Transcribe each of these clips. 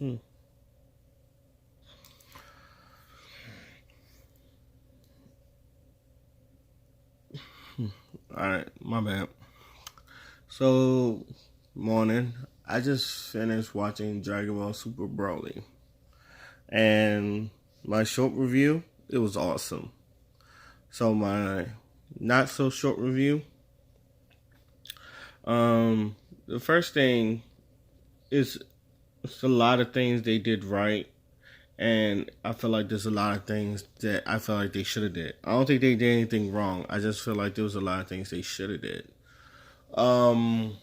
Hmm. All right, my bad. So, morning. I just finished watching Dragon Ball Super Broly, and my short review, it was awesome. So my not so short review, um, the first thing is it's a lot of things they did right, and I feel like there's a lot of things that I feel like they should have did. I don't think they did anything wrong. I just feel like there was a lot of things they should have did. Um,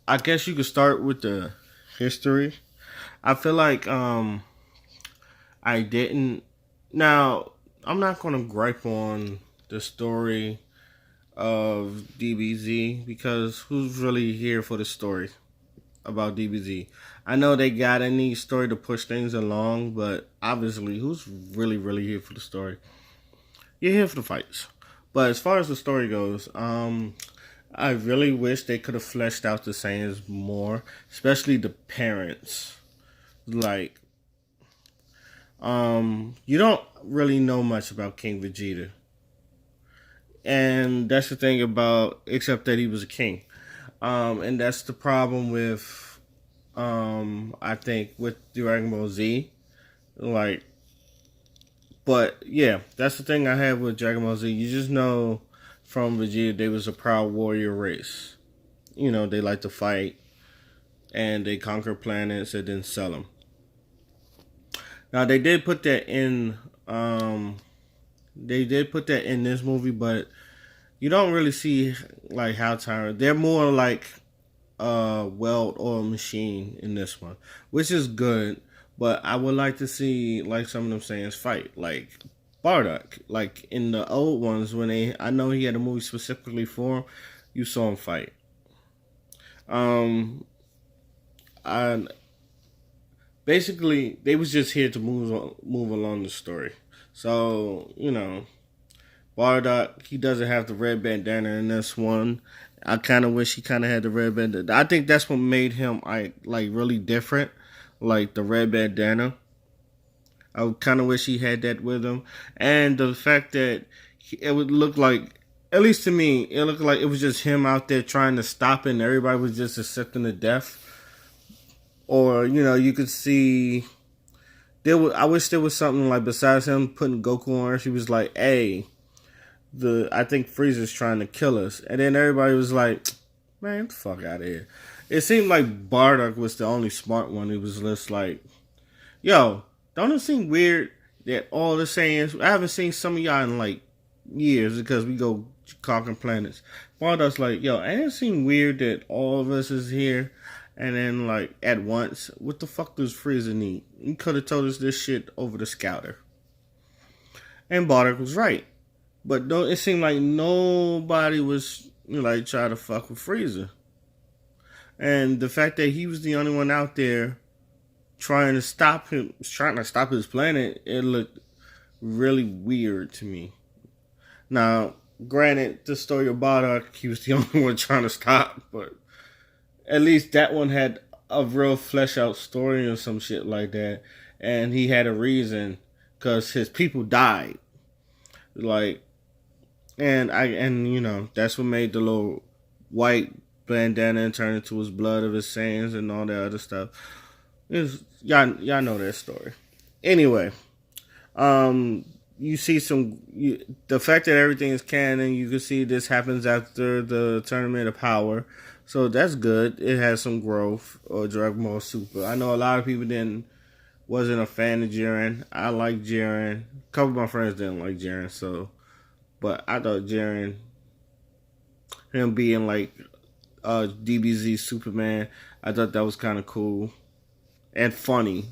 I guess you could start with the history. I feel like I didn't. Now I'm not gonna gripe on the story of DBZ because who's really here for the story about DBZ? I know they got a neat story to push things along, but obviously, who's really here for the story? You're here for the fights. But as far as the story goes, I really wish they could have fleshed out the Saiyans more, especially the parents. Like, you don't really know much about King Vegeta, and that's the thing about except that he was a king. And that's the problem with I think with Dragon Ball Z. Like, but yeah, that's the thing I have with Dragon Ball Z. You just know from Vegeta they was a proud warrior race. You know, they like to fight and they conquer planets and then sell them. Now they did put that in. They did put that in this movie, but you don't really see like how tired. They're more like weld or machine in this one, which is good. But I would like to see like some of them sayings fight, like Bardock. Like in the old ones, when I know he had a movie specifically for him, you saw him fight. Um, I basically they was just here to move along the story. So Bardock, he doesn't have the red bandana in this one. I kind of wish he kind of had the red bandana. I think that's what made him like really different, like the red bandana. I kind of wish he had that with him, and the fact that it would look like, at least to me, it looked like it was just him out there trying to stop it, and everybody was just accepting the death. Or you could see there was. I wish there was something like besides him putting Goku on Earth. He was like, "Hey, I think Frieza's trying to kill us," and then everybody was like, "Man, get the fuck out of here." It seemed like Bardock was the only smart one. He was just like, "Yo, don't it seem weird that all the sayings? I haven't seen some of y'all in like years because we go conquering planets." Bardock's like, "Yo, ain't it seem weird that all of us is here?" And then, like, at once, what the fuck does Frieza need? He could have told us this shit over the scouter. And Bardock was right. But no, it seemed like nobody was like trying to fuck with Frieza, and the fact that he was the only one out there trying to stop his planet, it looked really weird to me. Now, granted, the story of Bardock, he was the only one trying to stop, but at least that one had a real flesh out story or some shit like that, and he had a reason because his people died. Like, and that's what made the little white bandana turn into his blood of his sayings and all that other stuff. Y'all know that story. Anyway, you see the fact that everything is canon. You can see this happens after the Tournament of Power, so that's good. It has some growth. Or Dragon Ball Super. I know a lot of people didn't wasn't a fan of Jiren. I like Jiren. A couple of my friends didn't like Jiren, so but I thought Jiren, him being like DBZ Superman, I thought that was kind of cool and funny.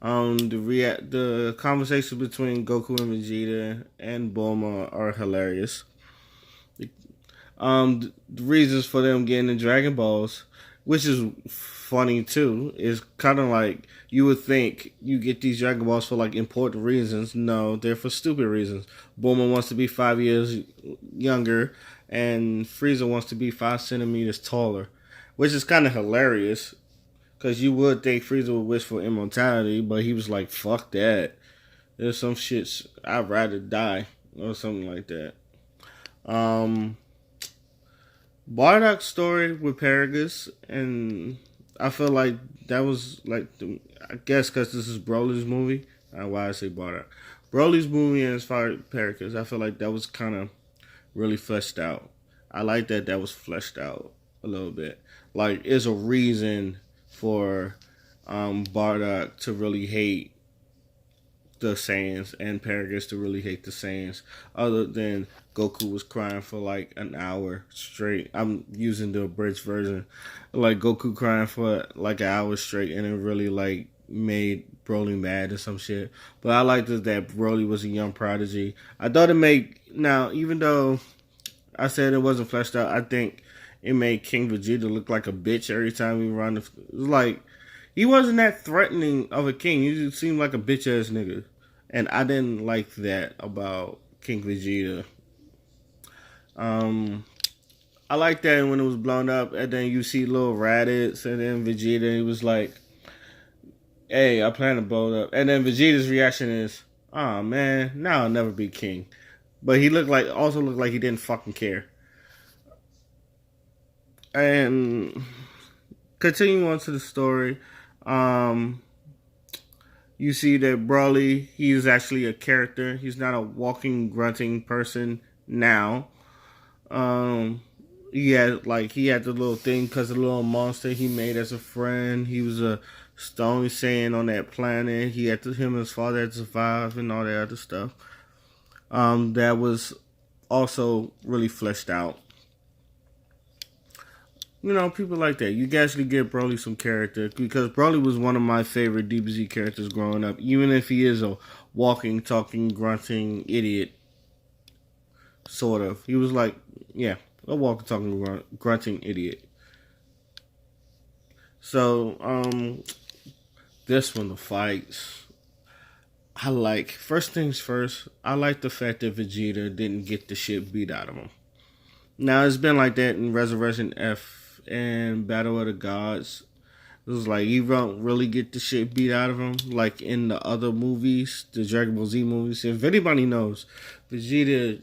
The conversations between Goku and Vegeta and Bulma are hilarious. The reasons for them getting the Dragon Balls, which is funny too, is kind of like you would think you get these Dragon Balls for like important reasons. No, they're for stupid reasons. Bulma wants to be 5 years younger, and Frieza wants to be 5 centimeters taller, which is kind of hilarious Because you would think Frieza would wish for immortality, but he was like, fuck that. There's some shits I'd rather die or something like that. Um, Bardock's story with Paragus, and I feel like that was like, I guess because this is Broly's movie. Why I say Bardock. Broly's movie, and as far as Paragus, I feel like that was kind of really fleshed out. I like that was fleshed out a little bit. Like, it's a reason for Bardock to really hate the Saiyans and Paragus to really hate the Saiyans, other than Goku was crying for like an hour straight. I'm using the abridged version. Like, Goku crying for like an hour straight, and it really like made Broly mad or some shit. But I liked that Broly was a young prodigy. I thought it made, now, even though I said it wasn't fleshed out, I think it made King Vegeta look like a bitch every time he run. It was like, he wasn't that threatening of a king. He just seemed like a bitch ass nigga. And I didn't like that about King Vegeta. I like that when it was blown up, and then you see little Raditz, and then Vegeta, he was like, hey, I plan to blow it up. And then Vegeta's reaction is, oh man, now I'll never be king. But he also looked like he didn't fucking care. And continuing on to the story, you see that Broly, he's actually a character. He's not a walking, grunting person now. He had the little thing because the little monster he made as a friend. He was a stone Saiyan on that planet. Him and his father had to survive and all that other stuff. That was also really fleshed out. You know, people like that. You can actually give Broly some character, because Broly was one of my favorite DBZ characters growing up, even if he is a walking, talking, grunting idiot, sort of. He was like, yeah, a walking, talking, grunting idiot. So, this one, the fights, first things first, I like the fact that Vegeta didn't get the shit beat out of him. Now, it's been like that in Resurrection F and Battle of the Gods. It was like, you don't really get the shit beat out of him like in the other movies, the Dragon Ball Z movies. If anybody knows, Vegeta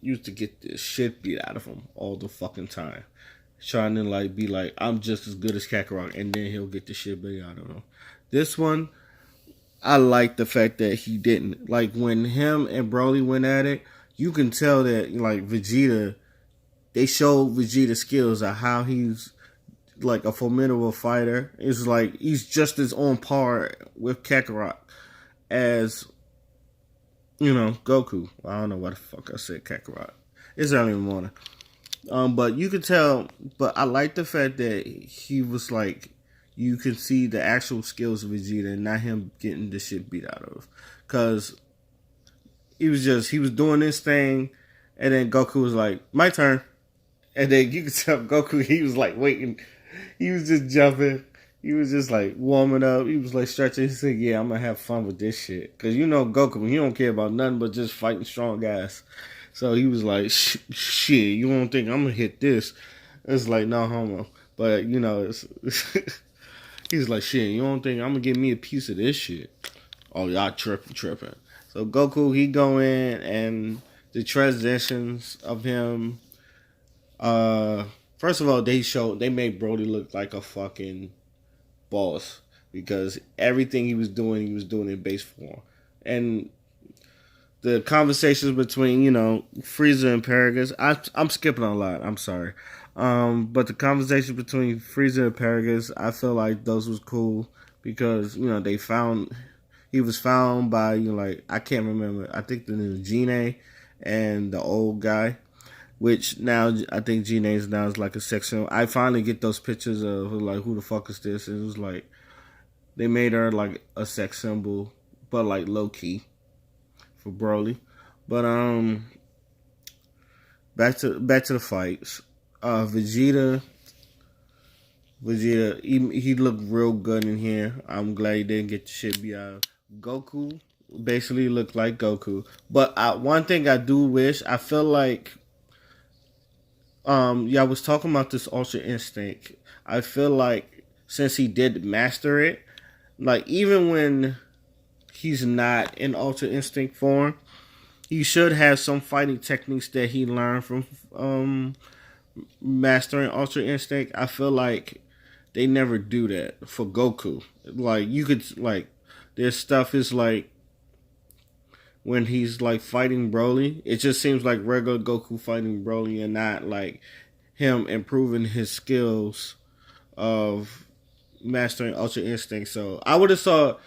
used to get the shit beat out of him all the fucking time, trying to like be like, I'm just as good as Kakarot, and then he'll get the shit beat out of him. This one, I like the fact that he didn't. Like, when him and Broly went at it, you can tell that like Vegeta, they showed Vegeta skills of how he's like a formidable fighter. It's like he's just as on par with Kakarot as, you know, Goku. I don't know why the fuck I said Kakarot. It's early in the morning. But you could tell, but I like the fact that he was like, you can see the actual skills of Vegeta and not him getting the shit beat out of. Because he was doing this thing, and then Goku was like, my turn. And then you could tell Goku, he was like waiting. He was just jumping. He was just like warming up. He was like stretching. He said, yeah, I'm going to have fun with this shit. Because you know Goku, he don't care about nothing but just fighting strong guys. So he was like, shit, you don't think I'm going to hit this? It's like, no homo. But, you know, he's like, shit, you don't think I'm going to get me a piece of this shit? Oh, y'all tripping. So Goku, he go in, and the transitions of him, first of all, they made Broly look like a fucking boss, because everything he was doing in base form. And the conversations between, you know, Frieza and Paragus, I'm skipping a lot, I'm sorry. But the conversation between Frieza and Paragus, I feel like those was cool, because, you know, he was found by, you know, like, I can't remember, I think the new Gine and the old guy. Which now I think Gina's now is like a section. I finally get those pictures of like, who the fuck is this? And it was like, they made her like a sex symbol, but like low key for Broly. But back to the fights. Vegeta, he looked real good in here. I'm glad he didn't get the shit beat out. Goku basically looked like Goku, but one thing I do wish, I feel like. I was talking about this Ultra Instinct. I feel like since he did master it. Like even when he's not in Ultra Instinct form, he should have some fighting techniques that he learned from mastering Ultra Instinct. I feel like they never do that for Goku. Like you could like their stuff is like when he's like fighting Broly, it just seems like regular Goku fighting Broly and not like him improving his skills of mastering Ultra Instinct. So I would have saw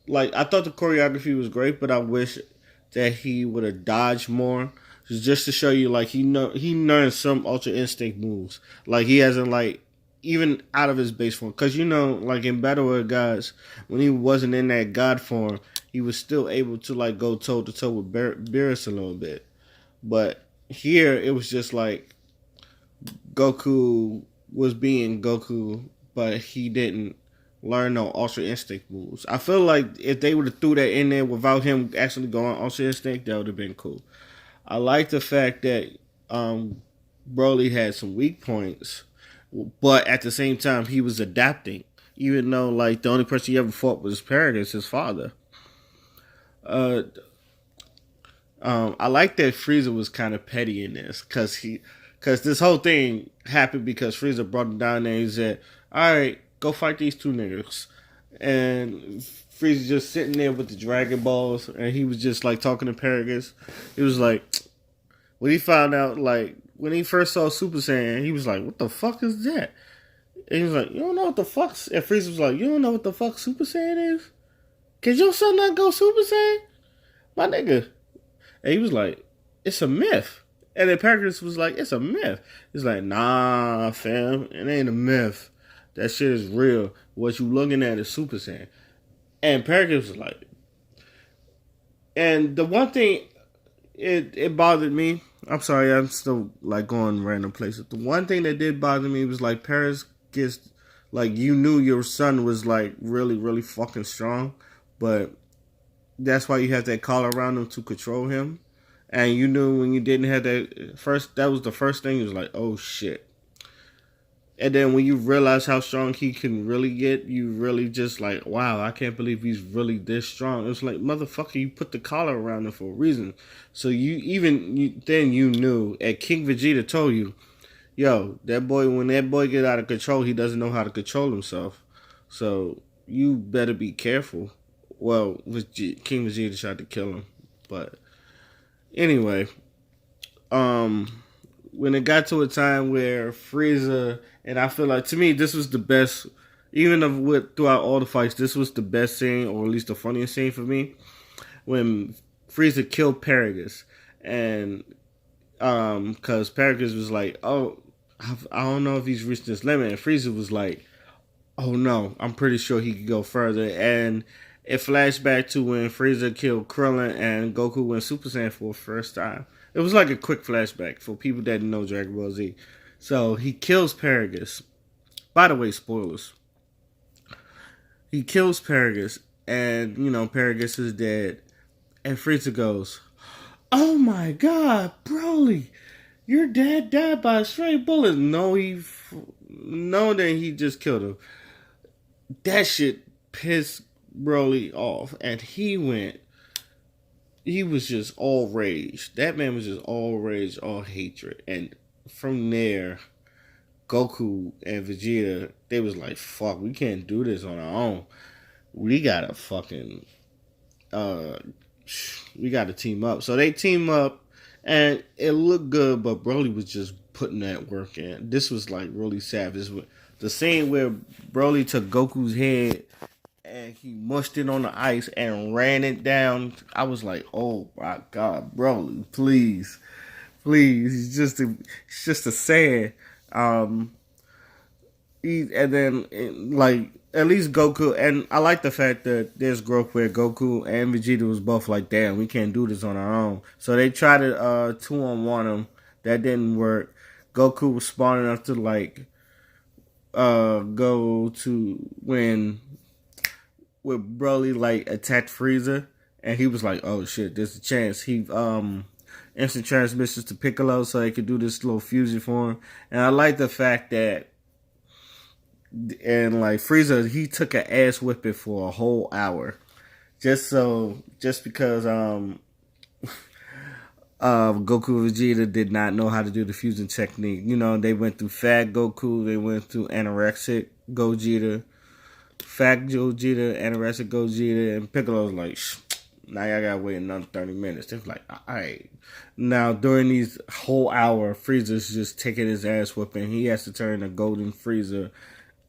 like I thought the choreography was great, but I wish that he would have dodged more, just to show you like he learned some Ultra Instinct moves. Like he hasn't like even out of his base form, because like in Battle with Gods, when he wasn't in that God form, he was still able to like go toe to toe with Beerus a little bit. But here it was just like Goku was being Goku, but he didn't learn no Ultra Instinct moves. I feel like if they would have threw that in there without him actually going Ultra Instinct, that would have been cool. I like the fact that Broly had some weak points, but at the same time he was adapting. Even though like the only person he ever fought was Paragus, his father. Uh, I like that Frieza was kind of petty in this, because this whole thing happened because Frieza brought him down there and he said, "All right, go fight these two niggas." And Frieza just sitting there with the Dragon Balls, and he was just like talking to Paragus. It was like when he found out, like when he first saw Super Saiyan, he was like, "What the fuck is that?" And he was like, "You don't know what the fuck?" And Frieza was like, "You don't know what the fuck Super Saiyan is? Can your son not go Super Saiyan, my nigga?" And he was like, "It's a myth." And then Paragus was like, "It's a myth." He's like, "Nah, fam, it ain't a myth. That shit is real. What you looking at is Super Saiyan." And Paragus was like, and the one thing, it bothered me. I'm sorry, I'm still like going random places. The one thing that did bother me was like Paragus gets, like you knew your son was like really, really fucking strong, but that's why you have that collar around him to control him. And you knew when you didn't have that first, that was the first thing. You was like, oh shit. And then when you realize how strong he can really get, you really just like, wow, I can't believe he's really this strong. It was like, motherfucker, you put the collar around him for a reason. So then you knew. And King Vegeta told you, yo, that boy, when that boy get out of control, he doesn't know how to control himself. So you better be careful. Well, King Vegeta tried to kill him, but anyway, when it got to a time where Frieza, and I feel like to me this was the best, even of what throughout all the fights, this was the best scene, or at least the funniest scene for me, when Frieza killed Paragus, and because Paragus was like, oh, I don't know if he's reached this limit, and Frieza was like, oh no, I'm pretty sure he could go further, and it flashed back to when Frieza killed Krillin and Goku went Super Saiyan for the first time. It was like a quick flashback for people that didn't know Dragon Ball Z. So he kills Paragus. By the way, spoilers. He kills Paragus, and Paragus is dead. And Frieza goes, "Oh my God, Broly, your dad died by a straight bullet." No, that he just killed him. That shit pissed Broly off, and he was just all rage. That man was just all rage, all hatred. And from there, Goku and Vegeta, they was like, fuck, we can't do this on our own. We gotta we gotta team up. So they team up, and it looked good, but Broly was just putting that work in. This was like really savage. The scene where Broly took Goku's head and he mushed it on the ice and ran it down. I was like, "Oh my God, Broly, please, please!" He's just a sad. And then like at least Goku, and I like the fact that there's growth where Goku and Vegeta was both like, "Damn, we can't do this on our own." So they tried to 2-on-1 him. That didn't work. Goku was smart enough to like go to when Broly like attacked Frieza, and he was like, "Oh shit, there's a chance." He instant transmissions to Piccolo so he could do this little fusion for him. And I like the fact that and like Frieza, he took an ass whipping for a whole hour, just because Goku and Vegeta did not know how to do the fusion technique. You know, they went through fat Goku, they went through anorexic Gogeta, fat Gogeta, anorexic Gogeta, and Piccolo was like, shh, now y'all gotta wait another 30 minutes. They was like, alright. Now, during these whole hour, Frieza's just taking his ass whooping. He has to turn to Golden Frieza.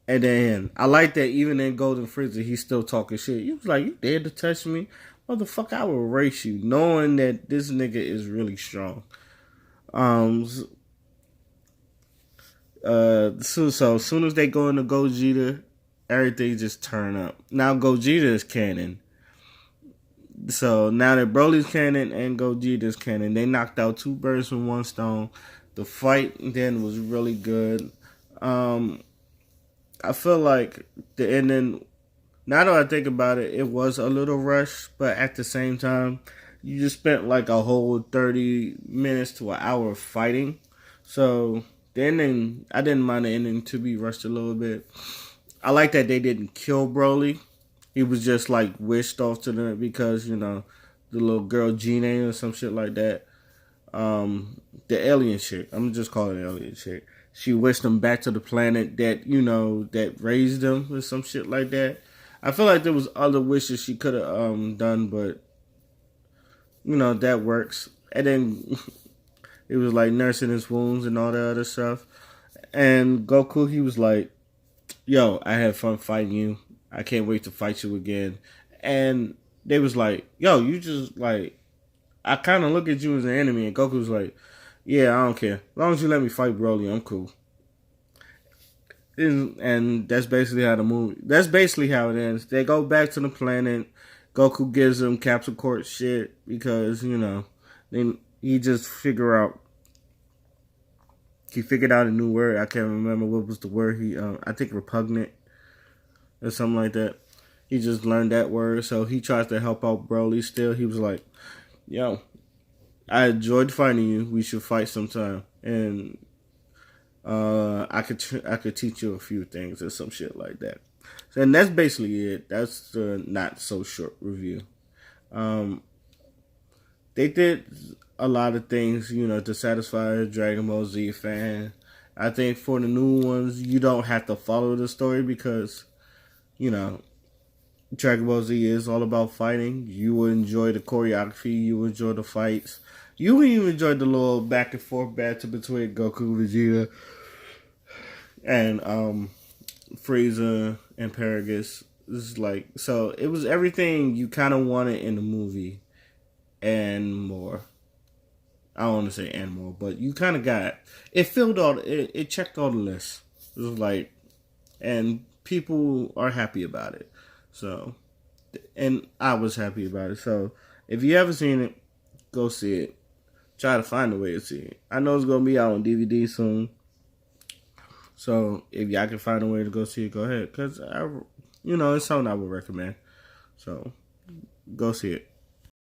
And then, I like that even in Golden Frieza, he's still talking shit. He was like, you dare to touch me? Motherfucker, I will erase you. Knowing that this nigga is really strong. So as soon as they go into Gogeta, everything just turn up. Now Gogeta is canon. So now that Broly's canon and Gogeta's canon, they knocked out two birds with one stone. The fight then was really good. I feel like the ending, now that I think about it, it was a little rushed, but at the same time, you just spent like a whole 30 minutes to an hour fighting. So the ending, I didn't mind the ending to be rushed a little bit. I like that they didn't kill Broly. He was just like wished off to them because, you know, the little girl Gina or some shit like that. The alien chick, I'm just calling it alien chick. She wished him back to the planet that, you know, that raised him or some shit like that. I feel like there was other wishes she could have done, but you know, that works. And then it was like nursing his wounds and all that other stuff. And Goku, he was like, yo, I had fun fighting you. I can't wait to fight you again. And they was like, yo, you just like, I kind of look at you as an enemy. And Goku was like, yeah, I don't care. As long as you let me fight Broly, I'm cool. And that's basically how the movie, that's basically how it ends. They go back to the planet. Goku gives them Capsule Corp shit because, you know, then he just he figured out a new word. I can't remember what was the word I think repugnant or something like that. He just learned that word, so he tries to help out Broly still. He was like, yo, I enjoyed fighting you. We should fight sometime. And I could teach you a few things or some shit like that. And that's basically it. That's the not so short review. They did a lot of things, you know, to satisfy a Dragon Ball Z fan. I think for the new ones, you don't have to follow the story because, you know, Dragon Ball Z is all about fighting. You will enjoy the choreography. You will enjoy the fights. You will even enjoy the little back and forth battle between Goku, Vegeta, and Frieza and Paragus. It's like, so it was everything you kind of wanted in the movie and more. I don't want to say and more, but you kind of got it. Filled all it checked all the lists. It was like, and people are happy about it. So, and I was happy about it. So, if you haven't seen it, go see it. Try to find a way to see it. I know it's gonna be out on DVD soon. So if y'all can find a way to go see it, go ahead. Cause you know, it's something I would recommend. So go see it.